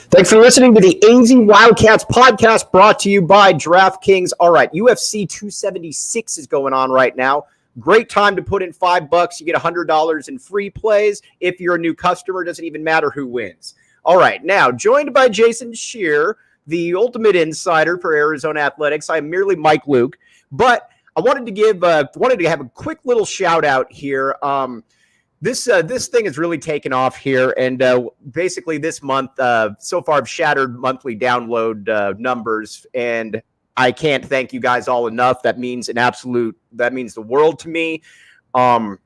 Thanks for listening to the AZ Wildcats podcast brought to you by DraftKings. All right, UFC 276 is going on right now. Great time to put in $5. You get $100 in free plays. If you're a new customer, it doesn't even matter who wins. All right, now joined by Jason Scheer, the ultimate insider for Arizona Athletics. I'm merely Mike Luke, but I wanted to have a quick little shout out here. This thing has really taken off here, and basically this month, so far I've shattered monthly download numbers, and I can't thank you guys all enough. That means the world to me. I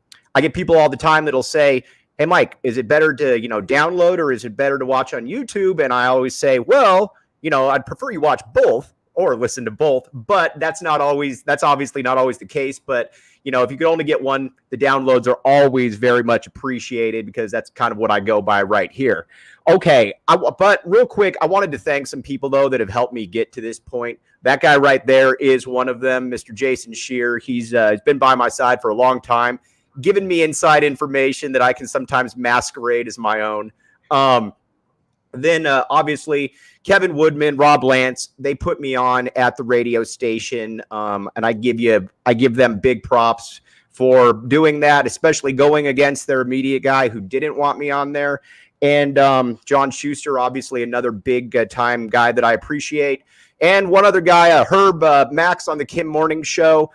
get people all the time that'll say, "Hey, Mike, is it better to download or is it better to watch on YouTube?" And I always say, "Well, I'd prefer you watch both or listen to both, but that's obviously not always the case. But if you could only get one, the downloads are always very much appreciated because that's kind of what I go by right here." Okay, but real quick, I wanted to thank some people, though, that have helped me get to this point. That guy right there is one of them, Mr. Jason Scheer. He's been by my side for a long time, giving me inside information that I can sometimes masquerade as my own. Then obviously Kevin Woodman, Rob Lance, they put me on at the radio station, and I give them big props for doing that, especially going against their immediate guy who didn't want me on there. And John Schuster, obviously another big time guy that I appreciate. And one other guy, Herb Max on the Kim Morning Show.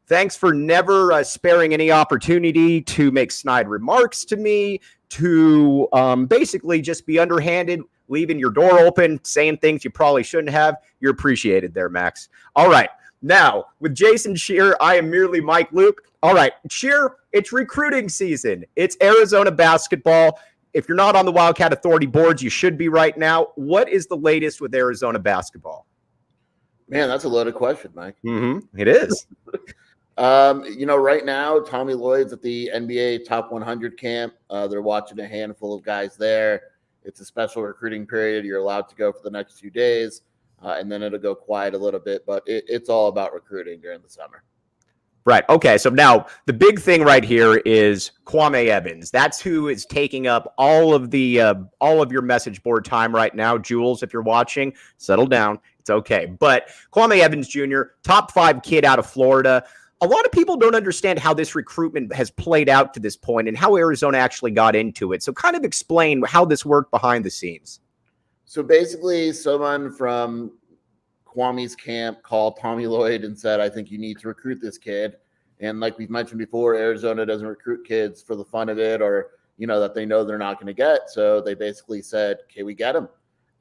Thanks for never sparing any opportunity to make snide remarks to me, to basically just be underhanded, leaving your door open, saying things you probably shouldn't have. You're appreciated there, Max. All right. Now, with Jason Scheer, I am merely Mike Luke. All right, Scheer, it's recruiting season. It's Arizona basketball. If you're not on the Wildcat Authority boards, you should be right now. What is the latest with Arizona basketball? Man, that's a loaded question, Mike. It is. Right now, Tommy Lloyd's at the NBA Top 100 camp. They're watching a handful of guys there. It's a special recruiting period. You're allowed to go for the next 2 days, and then it'll go quiet a little bit. But it's all about recruiting during the summer. Right. Okay. So now the big thing right here is Kwame Evans. That's who is taking up all of your message board time right now. Jules, if you're watching, settle down. It's okay. But Kwame Evans Jr., top 5 kid out of Florida. A lot of people don't understand how this recruitment has played out to this point and how Arizona actually got into it. So kind of explain how this worked behind the scenes. So basically, someone from Kwame's camp called Tommy Lloyd and said, "I think you need to recruit this kid." And like we've mentioned before, Arizona doesn't recruit kids for the fun of it or, that they know they're not going to get. So they basically said, "Can we get him?"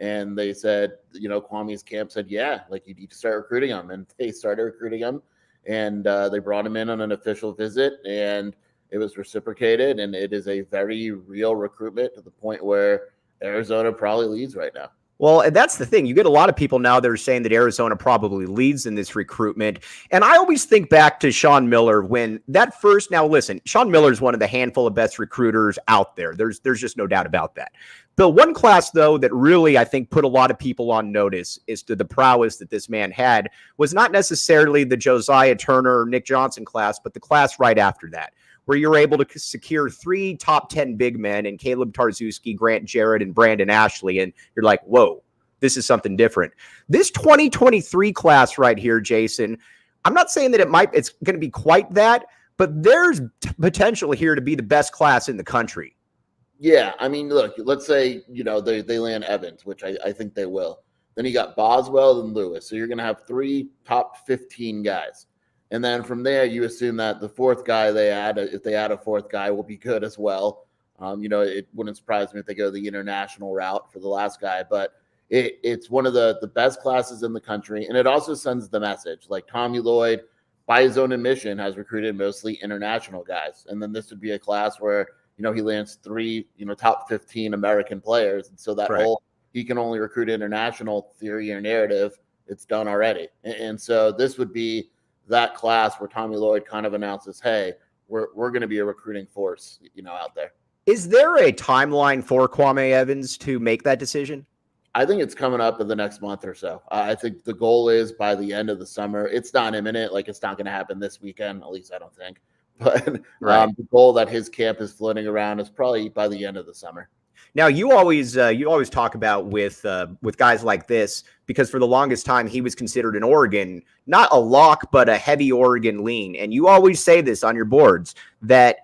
And they said, Kwame's camp said, "Yeah, like you need to start recruiting him." And they started recruiting him. And they brought him in on an official visit, and it was reciprocated. And it is a very real recruitment to the point where Arizona probably leads right now. Well, and that's the thing. You get a lot of people now that are saying that Arizona probably leads in this recruitment. And I always think back to Sean Miller when that first, now listen, Sean Miller is one of the handful of best recruiters out there. There's just no doubt about that. But one class, though, that really, I think, put a lot of people on notice as to the prowess that this man had was not necessarily the Josiah Turner or Nick Johnson class, but the class right after that, where you're able to secure 3 top 10 big men in Caleb Tarzewski, Grant Jarrett, and Brandon Ashley. And you're like, whoa, this is something different. This 2023 class right here, Jason, I'm not saying that it's going to be quite that, but there's potential here to be the best class in the country. Yeah, I mean, look, let's say, they land Evans, which I think they will. Then you got Boswell and Lewis. So you're going to have 3 top 15 guys. And then from there, you assume that the 4th guy they add, if they add a 4th guy, will be good as well. It wouldn't surprise me if they go the international route for the last guy. But it's one of the best classes in the country. And it also sends the message. Like Tommy Lloyd, by his own admission, has recruited mostly international guys. And then this would be a class where he lands 3, top 15 American players. And so that whole, he can only recruit international theory or narrative, it's done already. And so this would be that class where Tommy Lloyd kind of announces, hey, we're going to be a recruiting force, out there. Is there a timeline for Kwame Evans to make that decision? I think it's coming up in the next month or so. I think the goal is by the end of the summer. It's not imminent. Like it's not going to happen this weekend. At least I don't think. But the goal that his camp is floating around is probably by the end of the summer. Now, you always talk about with guys like this, because for the longest time he was considered an Oregon, not a lock, but a heavy Oregon lean. And you always say this on your boards that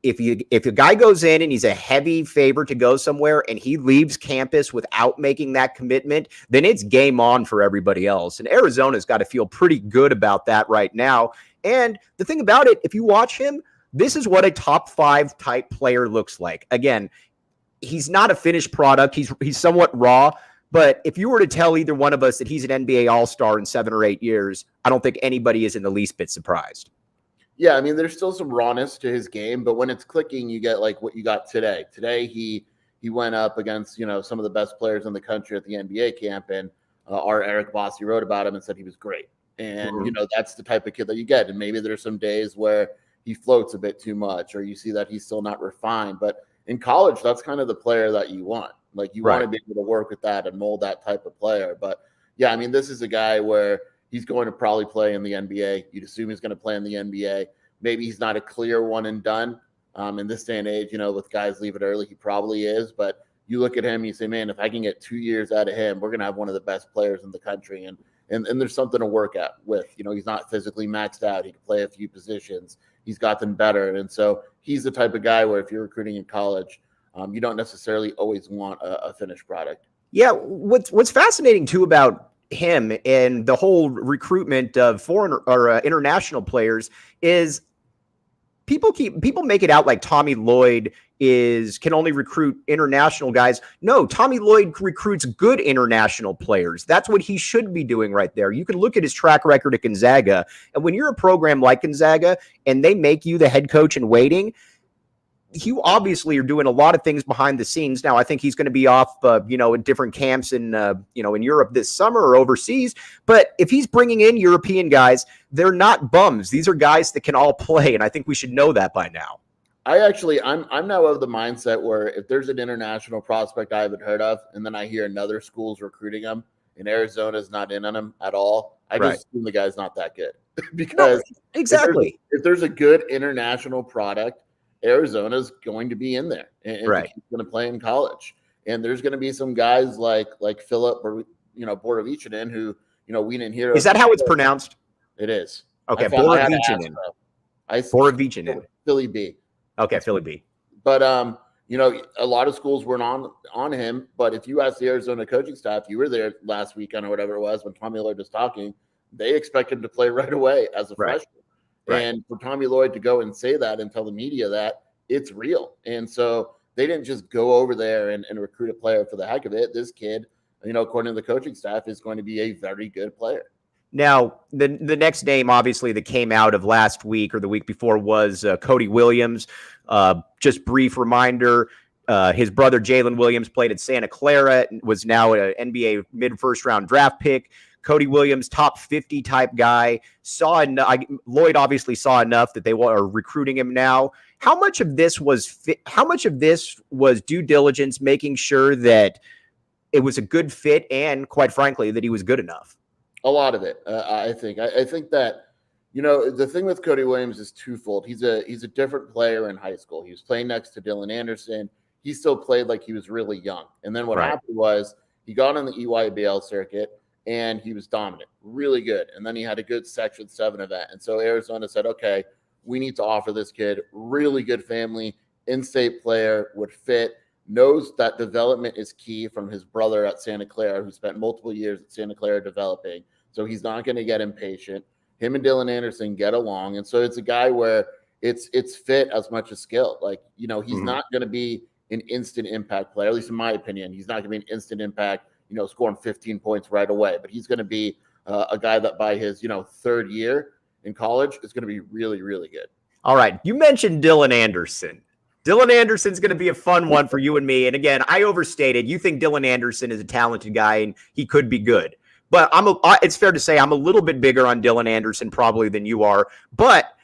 if a guy goes in and he's a heavy favorite to go somewhere and he leaves campus without making that commitment, then it's game on for everybody else. And Arizona's got to feel pretty good about that right now. And the thing about it, if you watch him, this is what a top 5 type player looks like. Again, he's not a finished product. He's somewhat raw. But if you were to tell either one of us that he's an NBA All-Star in 7 or 8 years, I don't think anybody is in the least bit surprised. Yeah, I mean, there's still some rawness to his game, but when it's clicking, you get like what you got today. Today, he went up against, some of the best players in the country at the NBA camp, and our Eric Bossi wrote about him and said he was great. And, that's the type of kid that you get. And maybe there's some days where he floats a bit too much, or you see that he's still not refined. But in college, that's kind of the player that you want. Like, you want to be able to work with that and mold that type of player. But, yeah, I mean, this is a guy where he's going to probably play in the NBA. You'd assume he's going to play in the NBA. Maybe he's not a clear one and done. In this day and age, with guys leave it early, he probably is. But you look at him and you say, man, if I can get 2 years out of him, we're going to have one of the best players in the country. And there's something to work at with. He's not physically maxed out. He can play a few positions. He's gotten better. And so he's the type of guy where if you're recruiting in college, you don't necessarily always want a finished product. Yeah, what's fascinating too about him and the whole recruitment of foreign or international players is people make it out like Tommy Lloyd can only recruit international guys. No, Tommy Lloyd recruits good international players. That's what he should be doing right there. You can look at his track record at Gonzaga, and when you're a program like Gonzaga and they make you the head coach in waiting, you obviously are doing a lot of things behind the scenes. Now, I think he's going to be off, in different camps in Europe this summer or overseas. But if he's bringing in European guys, they're not bums. These are guys that can all play, and I think we should know that by now. I'm now of the mindset where if there's an international prospect I haven't heard of, and then I hear another school's recruiting him, and Arizona's not in on him at all, I just assume the guy's not that good. Because exactly, if there's a good international product, Arizona's going to be in there, and he's going to play in college. And there's going to be some guys like Philip or Borovicinen who we didn't hear. Is that how it's pronounced? It is. Okay, Borovicinen. Borovicinen. Philly B. Okay, Philly B. But a lot of schools weren't on him. But if you ask the Arizona coaching staff, you were there last weekend or whatever it was when Tommy Lloyd was talking, they expect him to play right away as a freshman. Right. And for Tommy Lloyd to go and say that and tell the media that, it's real. And so they didn't just go over there and recruit a player for the heck of it. This kid, according to the coaching staff, is going to be a very good player. Now, the next name, obviously, that came out of last week or the week before was Cody Williams. Just brief reminder, his brother Jalen Williams played at Santa Clara, was now an NBA mid-first round draft pick. Cody Williams, top 50 type guy, Lloyd obviously saw enough that they are recruiting him now. How much of this was due diligence, making sure that it was a good fit and, quite frankly, that he was good enough? A lot of it, I think. I think that, the thing with Cody Williams is twofold. He's a different player in high school. He was playing next to Dylan Anderson. He still played like he was really young. And then what happened was he got on the EYBL circuit, and he was dominant, really good. And then he had a good Section 7 event. And so Arizona said, okay, we need to offer this kid really good family, in-state player, would fit, knows that development is key from his brother at Santa Clara, who spent multiple years at Santa Clara developing. So he's not going to get impatient. Him and Dylan Anderson get along. And so it's a guy where it's fit as much as skill. Like, he's not going to be an instant impact player, at least in my opinion. He's not going to be an instant impact, scoring 15 points right away. But he's going to be a guy that by his, third year in college is going to be really, really good. All right. You mentioned Dylan Anderson. Dylan Anderson's going to be a fun one for you and me. And again, I overstated. You think Dylan Anderson is a talented guy and he could be good. But it's fair to say I'm a little bit bigger on Dylan Anderson probably than you are. But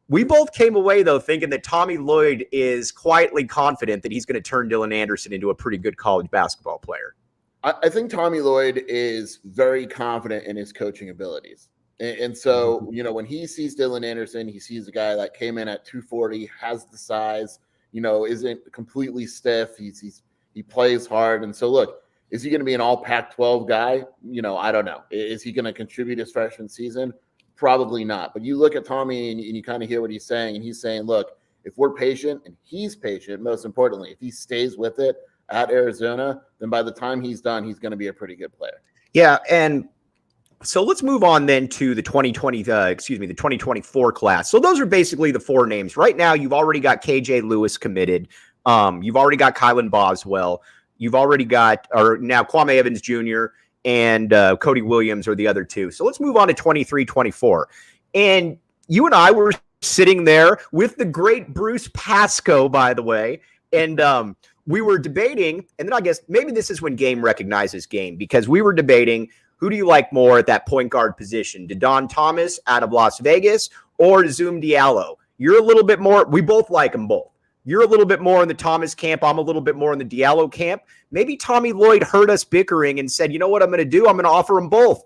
we both came away, though, thinking that Tommy Lloyd is quietly confident that he's going to turn Dylan Anderson into a pretty good college basketball player. I think Tommy Lloyd is very confident in his coaching abilities. And so, when he sees Dylan Anderson, he sees a guy that came in at 240, has the size, isn't completely stiff. He's He plays hard. And so, look, is he going to be an all Pac-12 guy? I don't know. Is he going to contribute his freshman season? Probably not. But you look at Tommy and you kind of hear what he's saying. And he's saying, look, if we're patient and he's patient, most importantly, if he stays with it at Arizona, then by the time he's done, he's going to be a pretty good player. Yeah. And so let's move on then to the 2024 class. So those are basically the four names. Right now, you've already got KJ Lewis committed. You've already got Kylan Boswell. You've already got, or now Kwame Evans Jr. and Cody Williams are the other two. So let's move on to 23-24. And you and I were sitting there with the great Bruce Pascoe, by the way, and we were debating, and then I guess maybe this is when game recognizes game, because we were debating, who do you like more at that point guard position? Didon Thomas out of Las Vegas or Zoom Diallo? You're a little bit more, we both like them both. You're a little bit more in the Thomas camp. I'm a little bit more in the Diallo camp. Maybe Tommy Lloyd heard us bickering and said, you know what I'm going to do? I'm going to offer them both.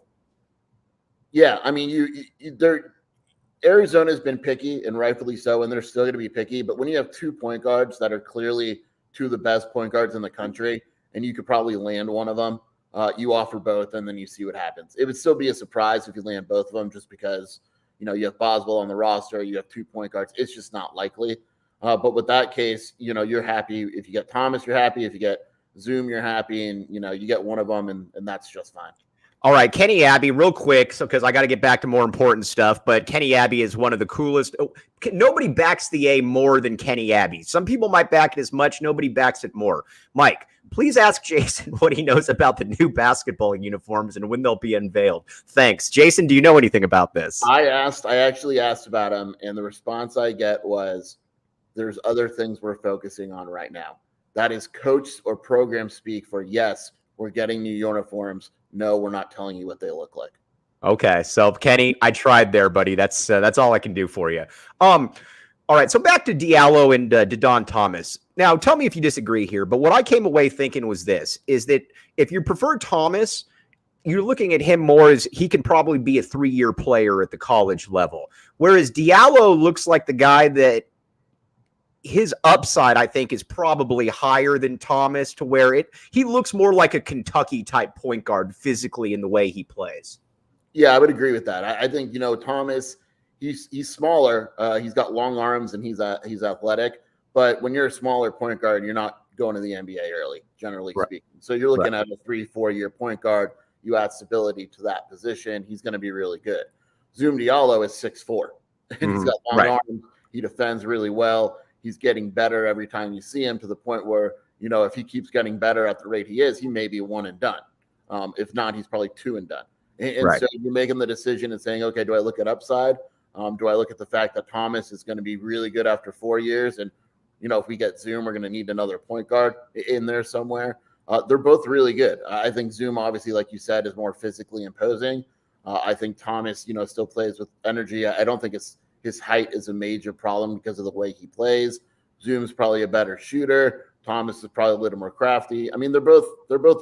Yeah, I mean, Arizona's been picky, and rightfully so, and they're still going to be picky. But when you have 2 point guards that are clearly two of the best point guards in the country, and you could probably land one of them, you offer both, and then you see what happens. It would still be a surprise if you land both of them, just because you have Boswell on the roster, you have 2 point guards. It's just not likely. But with that case, you're happy if you get Thomas, you're happy if you get Zoom, you're happy, and you get one of them, and that's just fine. All right, Kenny Abbey, real quick, so because I got to get back to more important stuff, but Kenny Abbey is one of the coolest. Nobody backs the A more than Kenny Abbey. Some people might back it as much. Nobody backs it more. Mike, please ask Jason what he knows about the new basketball uniforms and when they'll be unveiled. Thanks. Jason, do you know anything about this? I actually asked about them, and the response I get was, there's other things we're focusing on right now. That is coach or program speak for, yes, we're getting new uniforms. No, we're not telling you what they look like. Okay, so Kenny, I tried there, buddy. That's all I can do for you. All right, so back to Diallo and Didon Thomas. Now, tell me if you disagree here, but what I came away thinking was this, is that if you prefer Thomas, you're looking at him more as he can probably be a 3-year player at the college level, whereas Diallo looks like the guy that his upside, I think, is probably higher than Thomas, to where he looks more like a Kentucky type point guard physically in the way he plays. Yeah, I would agree with that. I think, Thomas, he's smaller. He's got long arms and he's athletic. But when you're a smaller point guard, you're not going to the NBA early, generally speaking. So you're looking at a 3-4 year point guard. You add stability to that position. He's going to be really good. Zoom Diallo is 6'4", and he's got long arms. He defends really well. He's getting better every time you see him, to the point where, if he keeps getting better at the rate he is, he may be 1 and done. If not, he's probably 2 and done. And so you're making the decision and saying, okay, do I look at upside? Do I look at the fact that Thomas is going to be really good after 4 years? And, if we get Zoom, we're going to need another point guard in there somewhere. They're both really good. I think Zoom, obviously, like you said, is more physically imposing. I think Thomas, still plays with energy. I don't think his height is a major problem because of the way he plays. Zoom's probably a better shooter. Thomas is probably a little more crafty. I mean, they're both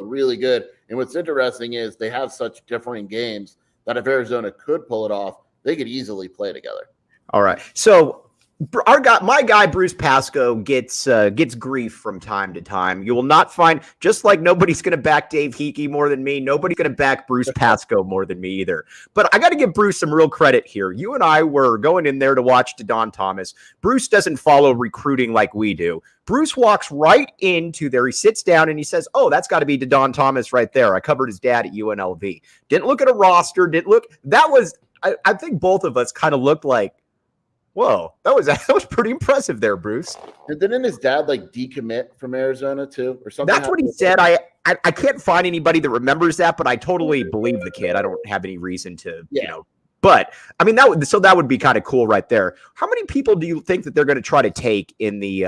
really good. And what's interesting is they have such differing games that if Arizona could pull it off, they could easily play together. All right. So my guy Bruce Pascoe gets grief from time to time. You will not find, just like nobody's going to back Dave Hickey more than me, nobody's going to back Bruce Pascoe more than me either. But I got to give Bruce some real credit here. You and I were going in there to watch Didon Thomas. Bruce doesn't follow recruiting like we do. Bruce walks right into there. He sits down and he says, "Oh, that's got to be Didon Thomas right there. I covered his dad at UNLV." Didn't look at a roster. I think both of us kind of looked like, whoa, that was pretty impressive there, Bruce. And didn't his dad decommit from Arizona too, or something? That's what he said. I can't find anybody that remembers that, but I totally believe the kid. I don't have any reason to, But I mean that would be kind of cool right there. How many people do you think that they're going to try to take in the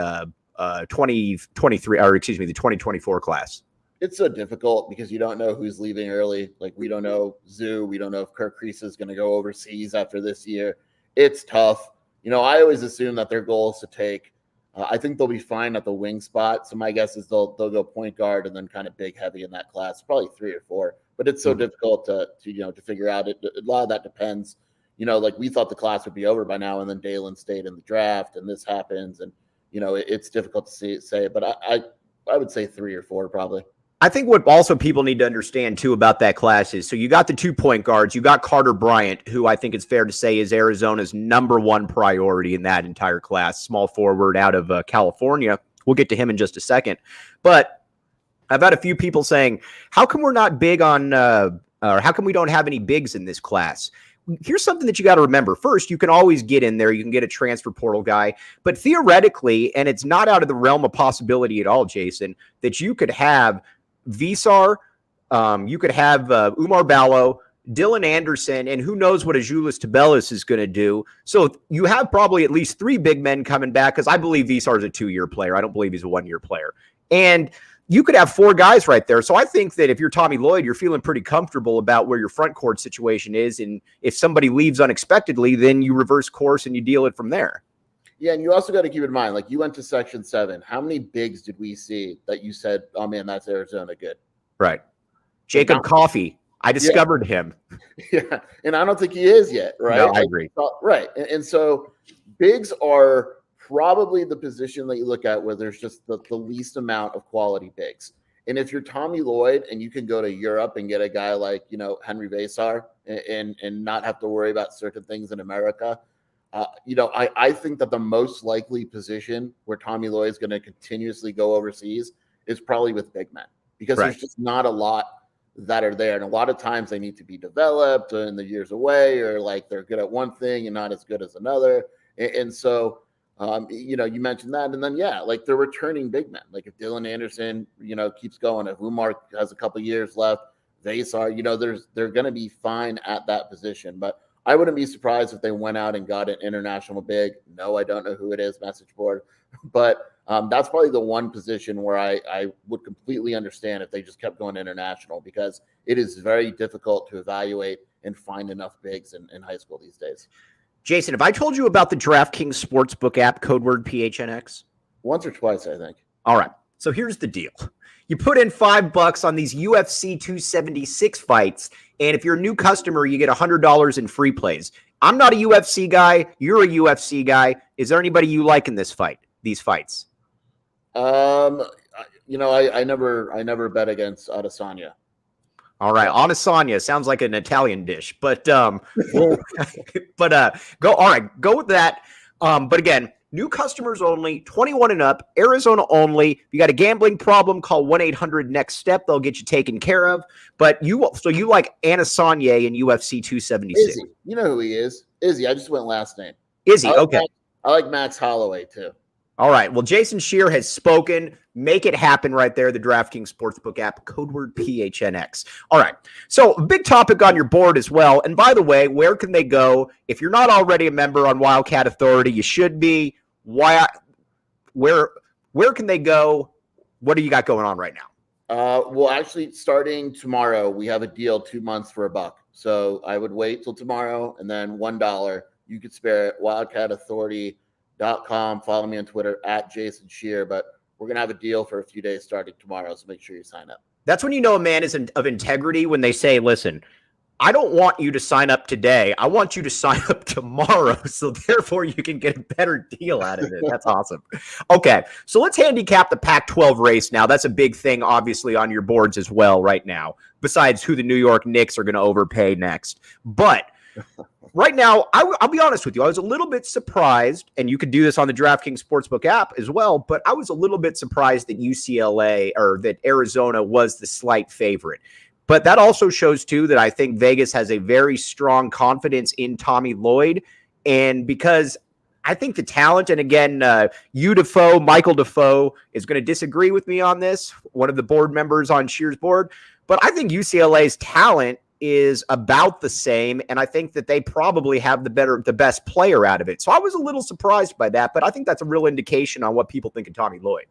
2024 class? It's so difficult because you don't know who's leaving early. Like, we don't know Zoo. We don't know if Kirk Kreese is going to go overseas after this year. It's tough. I always assume that their goal is to take. I think they'll be fine at the wing spot. So my guess is they'll go point guard and then kind of big heavy in that class, probably 3 or 4. But it's so difficult to figure out. A lot of that depends. We thought the class would be over by now, and then Dalen stayed in the draft, and this happens, and it's difficult to say. But I would say 3 or 4 probably. I think what also people need to understand too about that class is, so you got the 2-point guards, you got Carter Bryant, who I think it's fair to say is Arizona's #1 priority in that entire class, small forward out of California. We'll get to him in just a second. But I've had a few people saying, how come we're not big on, or how come we don't have any bigs in this class? Here's something that you got to remember. First, you can always get in there. You can get a transfer portal guy. But theoretically, and it's not out of the realm of possibility at all, Jason, that you could have Visar, you could have Umar Ballo, Dylan Anderson, and who knows what Azulis Tabelis is going to do. So you have probably at least 3 big men coming back, because I believe Visar is a 2-year player. I don't believe he's a 1-year player. And you could have 4 guys right there. So I think that if you're Tommy Lloyd, you're feeling pretty comfortable about where your front court situation is. And if somebody leaves unexpectedly, then you reverse course and you deal it from there. Yeah, and you also got to keep in mind, like, you went to Section 7. How many bigs did we see that you said, oh, man, that's Arizona good? Right. Jacob Coffey. I discovered him. Yeah, and I don't think he is yet, right? No, I agree. Right. And so bigs are probably the position that you look at where there's just the least amount of quality bigs. And if you're Tommy Lloyd and you can go to Europe and get a guy like, Henry Vesar and not have to worry about certain things in America, I think that the most likely position where Tommy Lloyd is going to continuously go overseas is probably with big men, because there's just not a lot that are there. And a lot of times they need to be developed in the years away, or like they're good at one thing and not as good as another. And so, you mentioned that. And then, like, they're returning big men. Like if Dylan Anderson, keeps going, if Umar has a couple years left, Vesar, they're going to be fine at that position. But I wouldn't be surprised if they went out and got an international big. No, I don't know who it is, message board. But that's probably the one position where I would completely understand if they just kept going international, because it is very difficult to evaluate and find enough bigs in high school these days. Jason, have I told you about the DraftKings Sportsbook app, code word PHNX? Once or twice, I think. All right. So here's the deal. You put in $5 on these UFC 276 fights, and if you're a new customer, you get $100 in free plays. I'm not a UFC guy. You're a UFC guy. Is there anybody you like in these fights? I never bet against Adesanya. All right, Adesanya sounds like an Italian dish, but go with that. But again, new customers only, 21 and up, Arizona only. If you got a gambling problem, call 1-800-NEXT-STEP. They'll get you taken care of. But you like Adesanya in UFC 276. Izzy, you know who he is? Izzy. I just went last name. Izzy, okay. I like Max Holloway too. All right. Well, Jason Scheer has spoken. Make it happen right there. The DraftKings Sportsbook app, code word PHNX. All right. So a big topic on your board as well. And by the way, where can they go? If you're not already a member on Wildcat Authority, you should be. Where can they go? What do you got going on right now? Well, actually, starting tomorrow, we have a deal 2 months for $1. So I would wait till tomorrow, and then $1 you could spare it. WildcatAuthority.com. Follow me on Twitter at Jason Scheer. But we're going to have a deal for a few days starting tomorrow, so make sure you sign up. That's when you know a man is of integrity, when they say, listen, I don't want you to sign up today. I want you to sign up tomorrow, so therefore you can get a better deal out of it. That's awesome. Okay, so let's handicap the Pac-12 race now. That's a big thing, obviously, on your boards as well right now, besides who the New York Knicks are going to overpay next. But right now, I'll be honest with you. I was a little bit surprised, and you could do this on the DraftKings Sportsbook app as well, but I was a little bit surprised that that Arizona was the slight favorite. But that also shows, too, that I think Vegas has a very strong confidence in Tommy Lloyd. And because I think the talent, and again, Michael Defoe is going to disagree with me on this, one of the board members on Scheer's board. But I think UCLA's talent is about the same, and I think that they probably have the best player out of it. So I was a little surprised by that, but I think that's a real indication on what people think of Tommy Lloyd.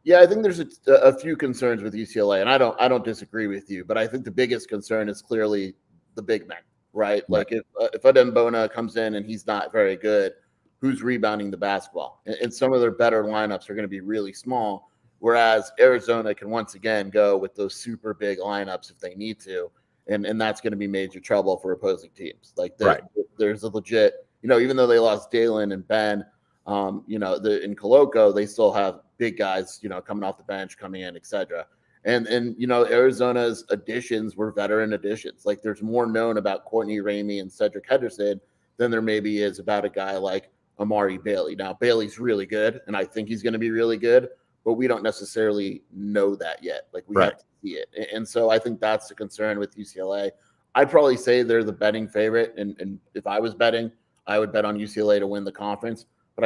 Yeah, I think there's a few concerns with UCLA, and I don't disagree with you, but I think the biggest concern is clearly the big men, right? Like if Adembona comes in and he's not very good, who's rebounding the basketball? And some of their better lineups are going to be really small, whereas Arizona can once again go with those super big lineups if they need to, and that's going to be major trouble for opposing teams. Like there's a legit, even though they lost Dalen and Ben, In Coloco, they still have big guys, coming off the bench, coming in, etc. And Arizona's additions were veteran additions. Like there's more known about Courtney Ramey and Cedric Henderson than there maybe is about a guy like Amari Bailey. Now, Bailey's really good, and I think he's going to be really good, but we don't necessarily know that yet. Like we have to see it. And so I think that's the concern with UCLA. I'd probably say they're the betting favorite. And if I was betting, I would bet on UCLA to win the conference. But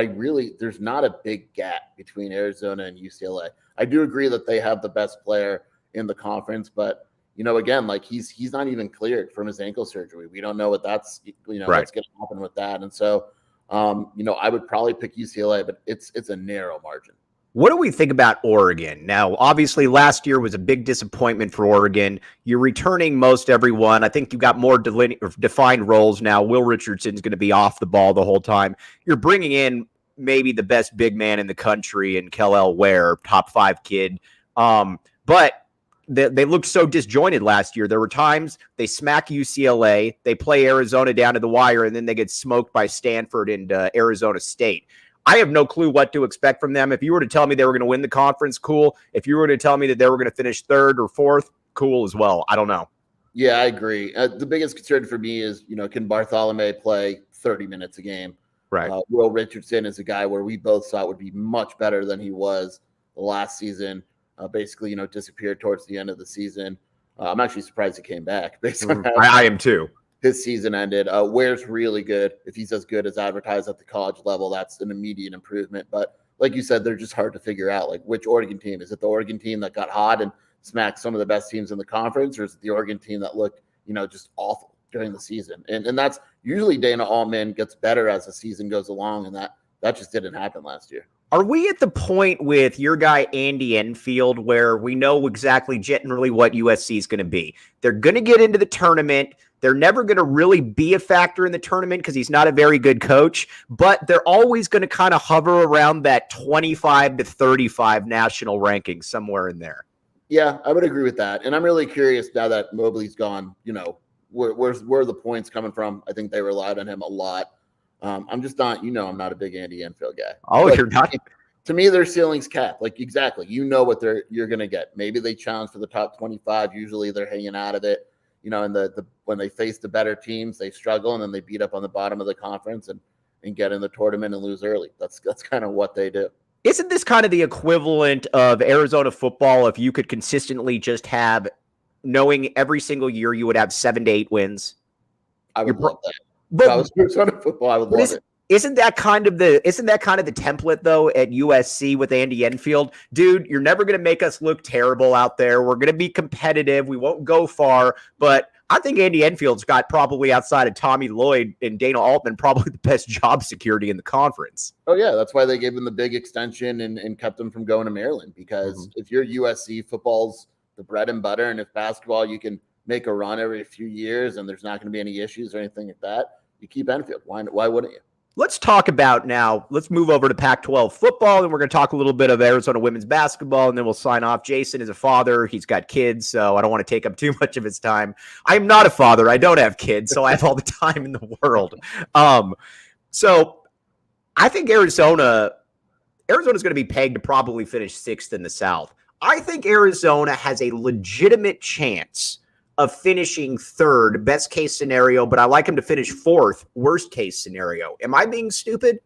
there's not a big gap between Arizona and UCLA. I do agree that they have the best player in the conference, but again, like he's not even cleared from his ankle surgery. We don't know what what's going to happen with that. And so, I would probably pick UCLA, but it's a narrow margin. What do we think about Oregon? Now, obviously, last year was a big disappointment for Oregon. You're returning most everyone. I think you've got more defined roles now. Will Richardson's going to be off the ball the whole time. You're bringing in maybe the best big man in the country in Kellel Ware, top 5 kid. But they looked so disjointed last year. There were times they smack UCLA, they play Arizona down to the wire, and then they get smoked by Stanford and Arizona State. I have no clue what to expect from them. If you were to tell me they were going to win the conference, cool. If you were to tell me that they were going to finish 3rd or 4th, cool as well. I don't know. Yeah, I agree. The biggest concern for me is, can Bartholomew play 30 minutes a game? Right. Will Richardson is a guy where we both thought would be much better than he was last season. Basically, disappeared towards the end of the season. I'm actually surprised he came back. Based on I am too. His season ended. Ware's really good. If he's as good as advertised at the college level, that's an immediate improvement. But like you said, they're just hard to figure out. Like which Oregon team? Is it the Oregon team that got hot and smacked some of the best teams in the conference, or is it the Oregon team that looked, just awful during the season? And that's usually Dana Altman gets better as the season goes along, and that just didn't happen last year. Are we at the point with your guy Andy Enfield where we know exactly generally what USC is going to be? They're going to get into the tournament. They're never going to really be a factor in the tournament because he's not a very good coach, but they're always going to kind of hover around that 25 to 35 national ranking, somewhere in there. Yeah, I would agree with that. And I'm really curious now that Mobley's gone, where are the points coming from? I think they relied on him a lot. I'm just not, I'm not a big Andy Enfield guy. Oh, you're not? To me, their ceiling's capped. Like exactly, what you're going to get. Maybe they challenge for the top 25. Usually they're hanging out of it. And when they face the better teams, they struggle, and then they beat up on the bottom of the conference and get in the tournament and lose early. That's kind of what they do. Isn't this kind of the equivalent of Arizona football if you could consistently just have, knowing every single year you would have 7 to 8 wins? I would love that. But if I was Arizona football, I would love it. Isn't that kind of the template though at USC with Andy Enfield? Dude, you're never going to make us look terrible out there. We're going to be competitive. We won't go far, but I think Andy Enfield's got probably outside of Tommy Lloyd and Dana Altman probably the best job security in the conference. Oh yeah, that's why they gave him the big extension and kept him from going to Maryland, because if you're USC, football's the bread and butter, and if basketball you can make a run every few years and there's not going to be any issues or anything like that, you keep Enfield. Why wouldn't you? Let's talk about now. Let's move over to Pac-12 football, and we're going to talk a little bit of Arizona women's basketball, and then we'll sign off. Jason is a father. He's got kids, so I don't want to take up too much of his time. I'm not a father. I don't have kids, so I have all the time in the world. So I think Arizona's going to be pegged to probably finish 6th in the South. I think Arizona has a legitimate chance of finishing 3rd, best case scenario, but I like him to finish 4th, worst case scenario. Am I being stupid?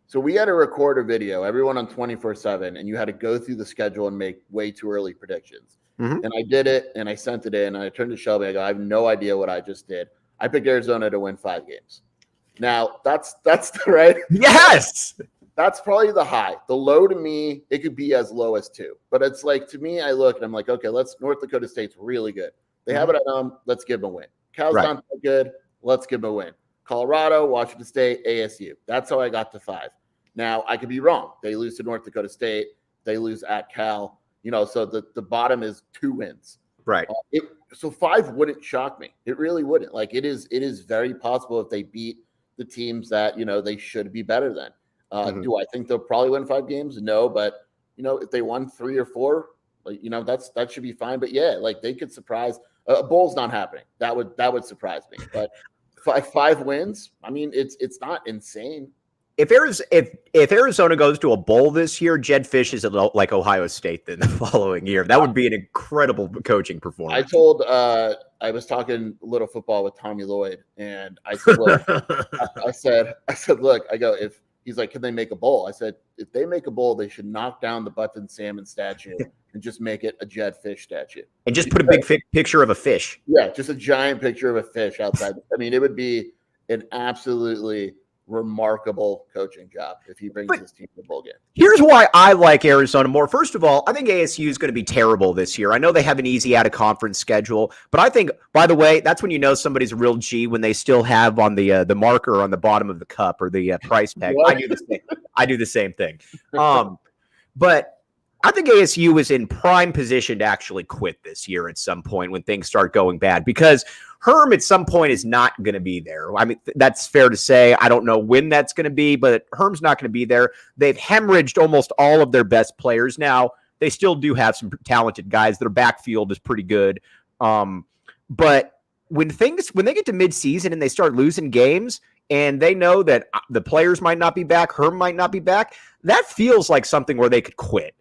So we had to record a video, everyone on 24/7, and you had to go through the schedule and make way too early predictions. And I did it, and I sent it in, and I turned to Shelby. I go, I have no idea what I just did. I picked Arizona to win 5 games. Now, that's the right. Yes. That's probably the high. The low to me, it could be as low as 2. But it's like, to me, I look and I'm like, okay, North Dakota State's really good. They have it at home. Let's give them a win. Cal's not so good. Let's give them a win. Colorado, Washington State, ASU. That's how I got to 5. Now, I could be wrong. They lose to North Dakota State. They lose at Cal. So the bottom is 2 wins. Right. So 5 wouldn't shock me. It really wouldn't. Like it is very possible if they beat the teams that, they should be better than. Do I think they'll probably win 5 games? No, but if they won 3 or 4, like, that should be fine. But yeah, like they could surprise. A bowl's not happening. That would surprise me. But 5 wins. I mean, it's not insane. if Arizona goes to a bowl this year, Jed Fish is like Ohio State then the following year. That would be an incredible coaching performance. I was talking a little football with Tommy Lloyd, and I said, look, I said, look, I go, if he's like, can they make a bowl? I said, if they make a bowl, they should knock down the Button Salmon statue and just make it a Jed Fish statue. And just put a big picture of a fish. Yeah, just a giant picture of a fish outside. I mean, it would be an absolutely remarkable coaching job if he brings his team to the bowl game. Here's why I like Arizona more. First of all, I think ASU is going to be terrible this year. I know they have an easy out-of-conference schedule, but I think, by the way, that's when you know somebody's a real G, when they still have on the marker on the bottom of the cup or the price tag. I do the same thing. But I think ASU is in prime position to actually quit this year at some point when things start going bad, because Herm at some point is not going to be there. I mean, that's fair to say. I don't know when that's going to be, but Herm's not going to be there. They've hemorrhaged almost all of their best players. Now, they still do have some talented guys. Their backfield is pretty good. But when they get to midseason and they start losing games and they know that the players might not be back, Herm might not be back, that feels like something where they could quit.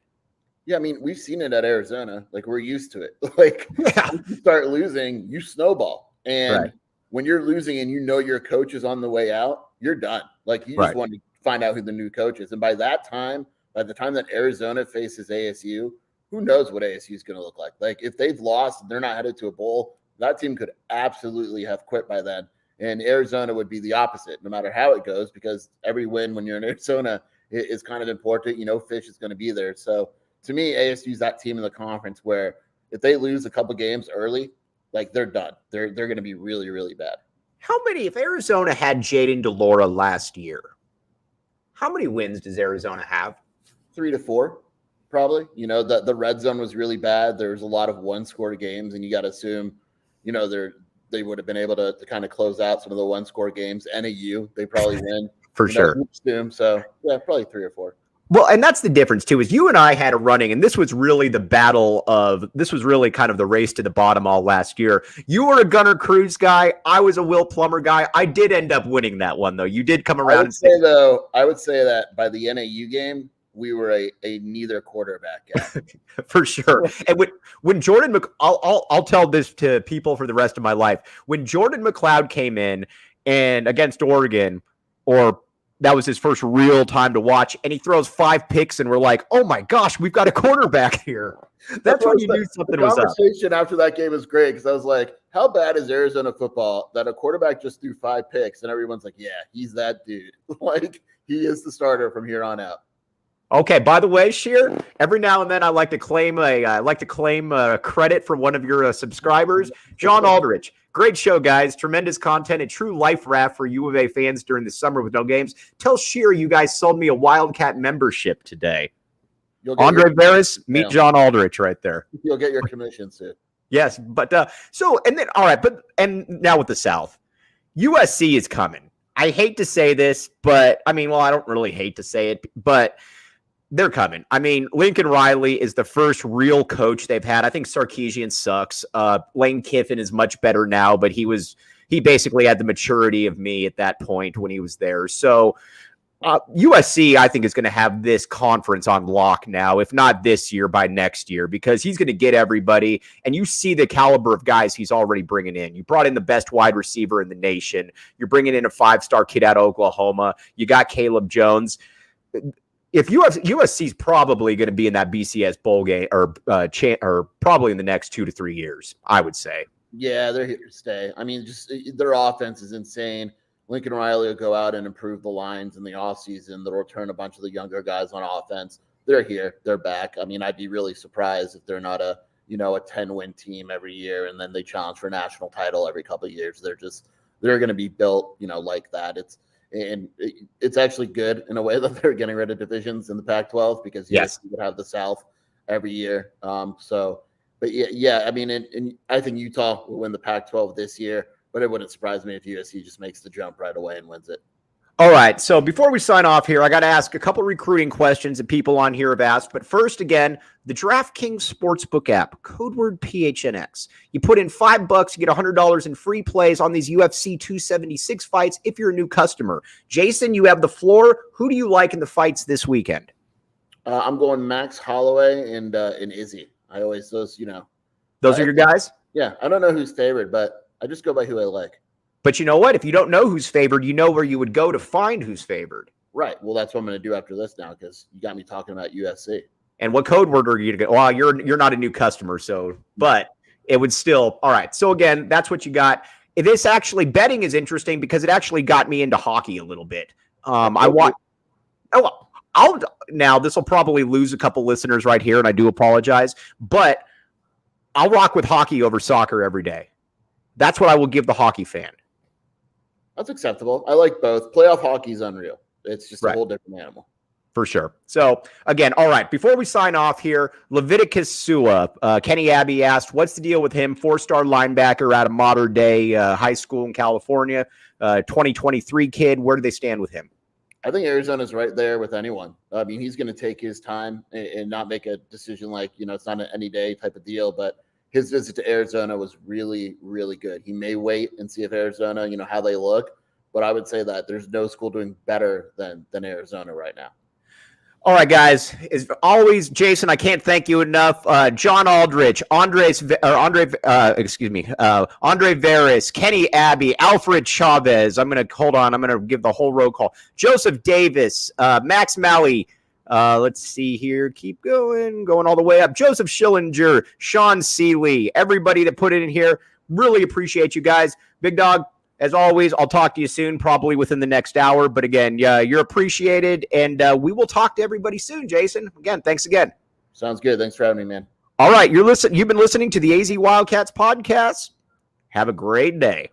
Yeah, I mean, we've seen it at Arizona. Like, we're used to it. Like, When you start losing, you snowball. And when you're losing and you know your coach is on the way out, you're done. Like, you just want to find out who the new coach is. And by the time that Arizona faces ASU, who knows what ASU is going to look like. Like, if they've lost and they're not headed to a bowl, that team could absolutely have quit by then. And Arizona would be the opposite, no matter how it goes, because every win when you're in Arizona is kind of important. You know, Fish is going to be there. So, to me, ASU is that team in the conference where if they lose a couple games early, like, they're done. They're going to be really, really bad. If Arizona had Jaden DeLora last year, how many wins does Arizona have? 3 to 4, probably. You know, the red zone was really bad. There's a lot of one-score games, and you got to assume, you know, they would have been able to kind of close out some of the one-score games. NAU, they probably win. For sure. So, yeah, probably 3 or 4. Well, and that's the difference, too, is you and I had a running, and this was really kind of the race to the bottom all last year. You were a Gunnar Cruz guy. I was a Will Plummer guy. I did end up winning that one, though. You did come around I would say that by the NAU game, we were a neither quarterback guy. For sure. And when Jordan, I'll tell this to people for the rest of my life. When Jordan McLeod came in and against Oregon, that was his first real time to watch, and he throws 5 picks, and we're like, oh my gosh, we've got a quarterback here. That's when you knew something was up. The conversation after that game was great, because I was like, how bad is Arizona football that a quarterback just threw 5 picks, and everyone's like, yeah, he's that dude. Like, he is the starter from here on out. Okay, by the way, Sheer, every now and then I like to claim credit for one of your subscribers, John Aldrich. Great show, guys. Tremendous content. A true life raft for U of A fans during the summer with no games. Tell Sheer you guys sold me a Wildcat membership today. Andre Veras, meet John Aldrich right there. You'll get your commission soon. Yes, but and now with the South, USC is coming. I hate to say this, but I don't really hate to say it, but they're coming. I mean, Lincoln Riley is the first real coach they've had. I think Sarkisian sucks. Lane Kiffin is much better now, but he basically had the maturity of me at that point when he was there. So USC, I think, is going to have this conference on lock now, if not this year, by next year, because he's going to get everybody. And you see the caliber of guys he's already bringing in. You brought in the best wide receiver in the nation. You're bringing in a 5-star kid out of Oklahoma. You got Caleb Jones. If USC is probably going to be in that BCS bowl game or probably in the next 2 to 3 years, I would say. Yeah, they're here to stay. I mean, just their offense is insane. Lincoln Riley will go out and improve the lines in the offseason. They'll return a bunch of the younger guys on offense. They're here. They're back. I mean, I'd be really surprised if they're not a 10-win team every year and then they challenge for a national title every couple of years. They're going to be built, like that. It's actually good in a way that they're getting rid of divisions in the Pac-12 because you would have the South every year. But yeah, I mean, and I think Utah will win the Pac-12 this year, but it wouldn't surprise me if USC just makes the jump right away and wins it. All right. So before we sign off here, I got to ask a couple recruiting questions that people on here have asked. But first, again, the DraftKings Sportsbook app, code word PHNX. You put in $5, you get $100 in free plays on these UFC 276 fights if you're a new customer. Jason, you have the floor. Who do you like in the fights this weekend? I'm going Max Holloway and Izzy. I always those are your guys? Yeah, I don't know who's favored, but I just go by who I like. But you know what? If you don't know who's favored, you know where you would go to find who's favored. Right. Well, that's what I'm going to do after this now because you got me talking about UFC. And what code word are you going to get? Well, you're not a new customer, so but it would still. All right. So again, that's what you got. This actually betting is interesting because it actually got me into hockey a little bit. Now this will probably lose a couple listeners right here, and I do apologize, but I'll rock with hockey over soccer every day. That's what I will give the hockey fan. That's acceptable. I like both. Playoff hockey is unreal. It's just a whole different animal. For sure. So, again, all right, before we sign off here, Leviticus Sua, Kenny Abbey asked, what's the deal with him? 4-star linebacker out of modern day high school in California, 2023 kid. Where do they stand with him? I think Arizona's right there with anyone. I mean, he's going to take his time and not make a decision like, it's not an any day type of deal, but his visit to Arizona was really, really good. He may wait and see if Arizona, how they look, but I would say that there's no school doing better than Arizona right now. All right, guys. As always, Jason, I can't thank you enough. John Aldrich, Andre Veras, Kenny Abbey, Alfred Chavez. I'm going to give the whole roll call. Joseph Davis, Max Malley. Let's see here. Keep going all the way up. Joseph Schillinger, Sean Seeley, everybody that put it in here. Really appreciate you guys. Big Dog, as always, I'll talk to you soon, probably within the next hour. But again, you're appreciated, and we will talk to everybody soon, Jason. Again, thanks again. Sounds good. Thanks for having me, man. All right, you've been listening to the AZ Wildcats podcast. Have a great day.